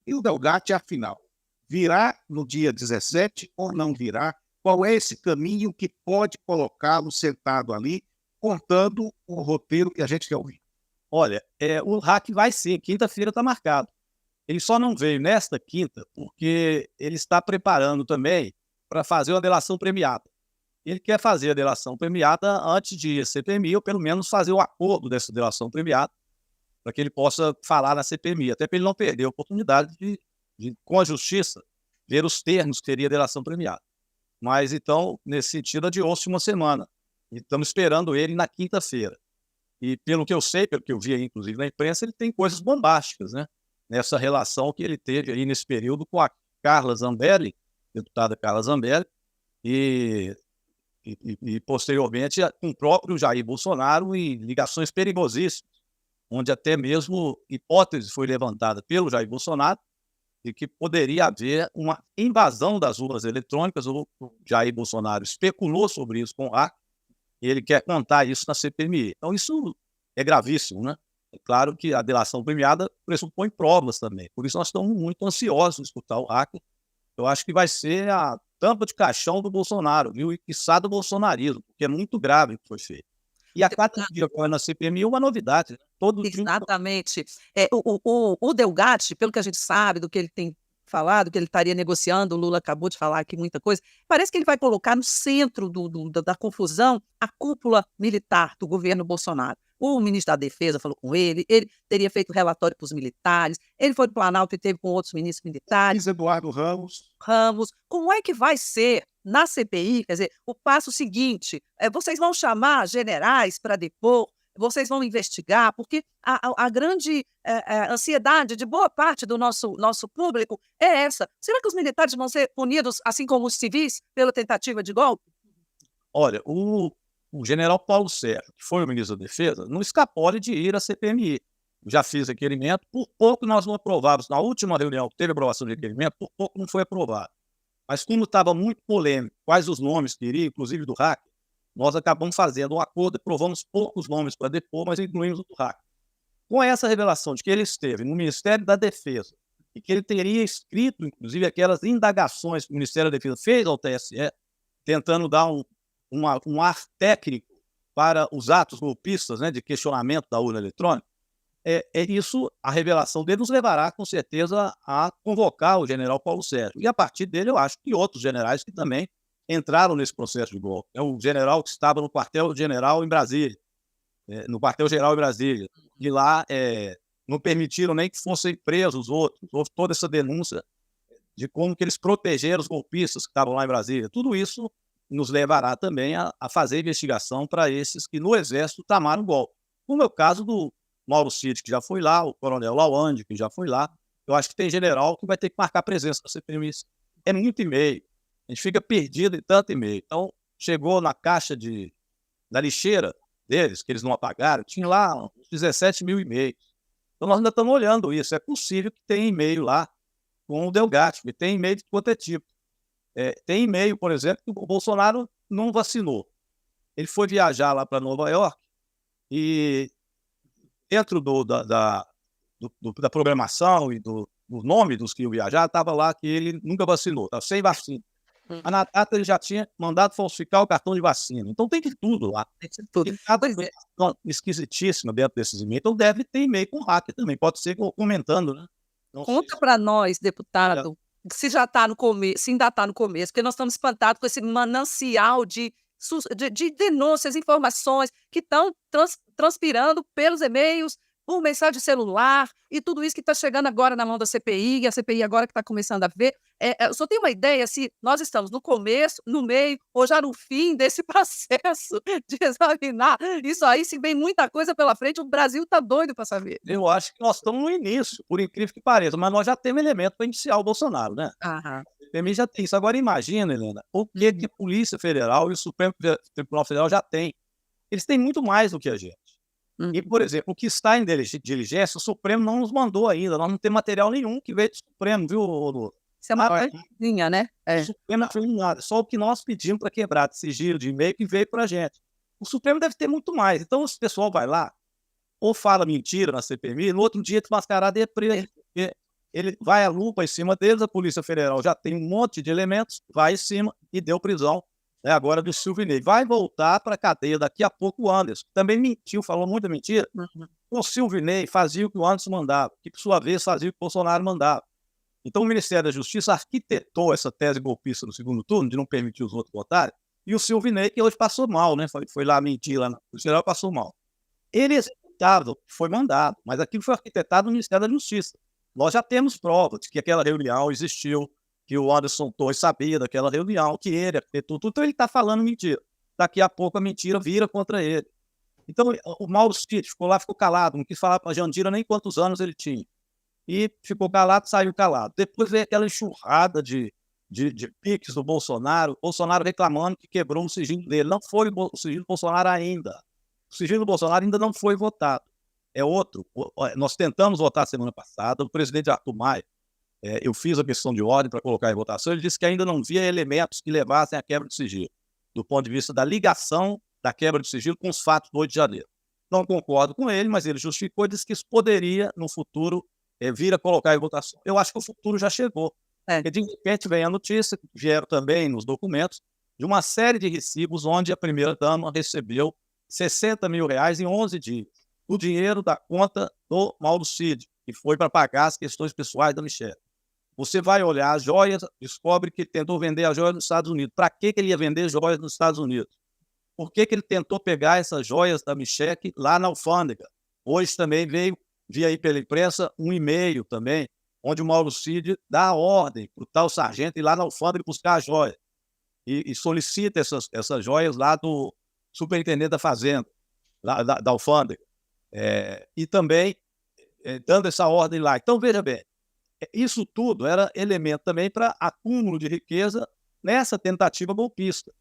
E o Delgatti, afinal, virá no dia 17 ou não virá? Qual é esse caminho que pode colocá-lo sentado ali, contando o roteiro que a gente quer ouvir? Olha, o hack vai ser, quinta-feira está marcado. Ele só não veio nesta quinta porque ele está preparando também para fazer uma delação premiada. Ele quer fazer a delação premiada antes de ir à CPMI, ou pelo menos fazer o acordo dessa delação premiada, para que ele possa falar na CPMI, até para ele não perder a oportunidade com a justiça, ver os termos que teria a delação premiada. Mas então, nesse sentido, adiou-se uma semana. E estamos esperando ele na quinta-feira. E pelo que eu sei, pelo que eu vi aí, inclusive na imprensa, ele tem coisas bombásticas, né? Nessa relação que ele teve aí nesse período com a Carla Zambelli, deputada Carla Zambelli, e posteriormente com o próprio Jair Bolsonaro, em ligações perigosíssimas, onde até mesmo hipótese foi levantada pelo Jair Bolsonaro de que poderia haver uma invasão das urnas eletrônicas. O Jair Bolsonaro especulou sobre isso com o hack, e ele quer contar isso na CPMI. Então isso é gravíssimo, né? É claro que a delação premiada pressupõe provas também, por isso nós estamos muito ansiosos de escutar o hack. Eu acho que vai ser a tampa de caixão do Bolsonaro, viu? E quiçá do bolsonarismo, porque é muito grave o que foi feito. E a cada dia que vai na CPMI é uma novidade, né? Todo dia. Exatamente. O Delgatti, pelo que a gente sabe, do que ele tem falado, que ele estaria negociando, o Lula acabou de falar aqui muita coisa, parece que ele vai colocar no centro da confusão a cúpula militar do governo Bolsonaro. O ministro da Defesa falou com ele teria feito relatório para os militares, ele foi para o Planalto e teve com outros ministros militares. Luiz Eduardo Ramos. Como é que vai ser na CPI? Quer dizer, o passo seguinte, vocês vão chamar generais para depor, vocês vão investigar, porque a grande ansiedade de boa parte do nosso público é essa. Será que os militares vão ser punidos, assim como os civis, pela tentativa de golpe? Olha, o general Paulo Sérgio, que foi o ministro da Defesa, não escapole de ir à CPMI. Já fiz requerimento, por pouco nós não aprovávamos. Na última reunião que teve aprovação de requerimento, por pouco não foi aprovado. Mas como estava muito polêmico, quais os nomes que iriam, inclusive do hacker, nós acabamos fazendo um acordo e aprovamos poucos nomes para depor, mas incluímos o do hacker. Com essa revelação de que ele esteve no Ministério da Defesa e que ele teria escrito, inclusive, aquelas indagações que o Ministério da Defesa fez ao TSE, tentando dar um ar técnico para os atos golpistas, né, de questionamento da urna eletrônica, isso, a revelação dele nos levará, com certeza, a convocar o general Paulo Sérgio. E, a partir dele, eu acho que outros generais que também entraram nesse processo de golpe. É o general que estava no quartel-general em Brasília, no quartel-geral em Brasília, e lá não permitiram nem que fossem presos os outros. Houve toda essa denúncia de como que eles protegeram os golpistas que estavam lá em Brasília. Tudo isso nos levará também a fazer investigação para esses que no Exército tramaram o golpe. Como é o caso do Mauro Cid, que já foi lá, o coronel Lawande, que já foi lá. Eu acho que tem general que vai ter que marcar presença na CPMI. É muito e-mail. A gente fica perdido em tanto e-mail. Então, chegou na caixa da lixeira deles, que eles não apagaram, tinha lá uns 17 mil e-mails. Então, nós ainda estamos olhando isso. É possível que tenha e-mail lá com o Delgatti, porque tem e-mail de quanto é tipo. Tem e-mail, por exemplo, que o Bolsonaro não vacinou. Ele foi viajar lá para Nova York e dentro da programação e do nome dos que iam viajar, estava lá que ele nunca vacinou, estava sem vacina. Mas na data ele já tinha mandado falsificar o cartão de vacina. Então tem de tudo lá. Tem de tudo. Tem cada coisa esquisitíssima dentro desses e-mails. Então deve ter e-mail com hacker também. Pode ser comentando, né? Conta para nós, deputado, se já está no começo, se ainda está no começo, porque nós estamos espantados com esse manancial de denúncias, informações que estão transpirando pelos e-mails, por mensagem de celular e tudo isso que está chegando agora na mão da CPI, e a CPI agora que está começando a ver. Eu só tenho uma ideia se nós estamos no começo, no meio ou já no fim desse processo de examinar isso aí, se vem muita coisa pela frente, o Brasil está doido para saber. Eu acho que nós estamos no início, por incrível que pareça, mas nós já temos elemento para iniciar o Bolsonaro, né? Aham. A CPMI já tem isso. Agora imagina, Helena, o que a Polícia Federal e o Supremo Tribunal Federal já têm. Eles têm muito mais do que a gente. E, por exemplo, o que está em diligência, o Supremo não nos mandou ainda. Nós não temos material nenhum que veio do Supremo, viu, Lula? Isso é uma coisinha, né? O Supremo não fez nada. Só o que nós pedimos para quebrar de sigilo de e-mail que veio para a gente. O Supremo deve ter muito mais. Então, se o pessoal vai lá, ou fala mentira na CPMI, no outro dia desmascarado é preso. ele vai a lupa em cima deles, a Polícia Federal já tem um monte de elementos, vai em cima e deu prisão, né, agora do Silvinei. Vai voltar para a cadeia daqui a pouco o Anderson, que também mentiu, falou muita mentira. O Silvinei fazia o que o Anderson mandava, que por sua vez fazia o que o Bolsonaro mandava. Então o Ministério da Justiça arquitetou essa tese golpista no segundo turno, de não permitir os outros votarem, e o Silvinei, que hoje passou mal, né, foi lá mentir lá no geral, passou mal. Ele executava o que foi mandado, mas aquilo foi arquitetado no Ministério da Justiça. Nós já temos provas de que aquela reunião existiu, que o Anderson Torres sabia daquela reunião, que ele arquitetou tudo, então ele está falando mentira. Daqui a pouco a mentira vira contra ele. Então o Mauro Cid ficou lá, ficou calado, não quis falar para a Jandira nem quantos anos ele tinha. E ficou calado, saiu calado. Depois veio aquela enxurrada de piques do Bolsonaro reclamando que quebrou o sigilo dele. Não foi o sigilo do Bolsonaro ainda. O sigilo do Bolsonaro ainda não foi votado. É outro. Nós tentamos votar semana passada, o presidente Arthur Maia, eu fiz a questão de ordem para colocar em votação, ele disse que ainda não via elementos que levassem à quebra de sigilo, do ponto de vista da ligação da quebra de sigilo com os fatos do 8 de janeiro. Não concordo com ele, mas ele justificou e disse que isso poderia, no futuro, vir a colocar em votação. Eu acho que o futuro já chegou. Porque de repente vem a notícia, vieram também nos documentos, de uma série de recibos onde a primeira-dama recebeu R$60 mil em 11 dias. O dinheiro da conta do Mauro Cid, que foi para pagar as questões pessoais da Michelle. Você vai olhar as joias, descobre que ele tentou vender as joias nos Estados Unidos. Para que ele ia vender joias nos Estados Unidos? Por que ele tentou pegar essas joias da Michelle lá na alfândega? Hoje também vi aí pela imprensa um e-mail também, onde o Mauro Cid dá a ordem para o tal sargento ir lá na alfândega buscar a joia. E solicita essas joias lá do superintendente da Fazenda, lá da alfândega. E também dando essa ordem lá. Então, veja bem, isso tudo era elemento também para acúmulo de riqueza nessa tentativa golpista.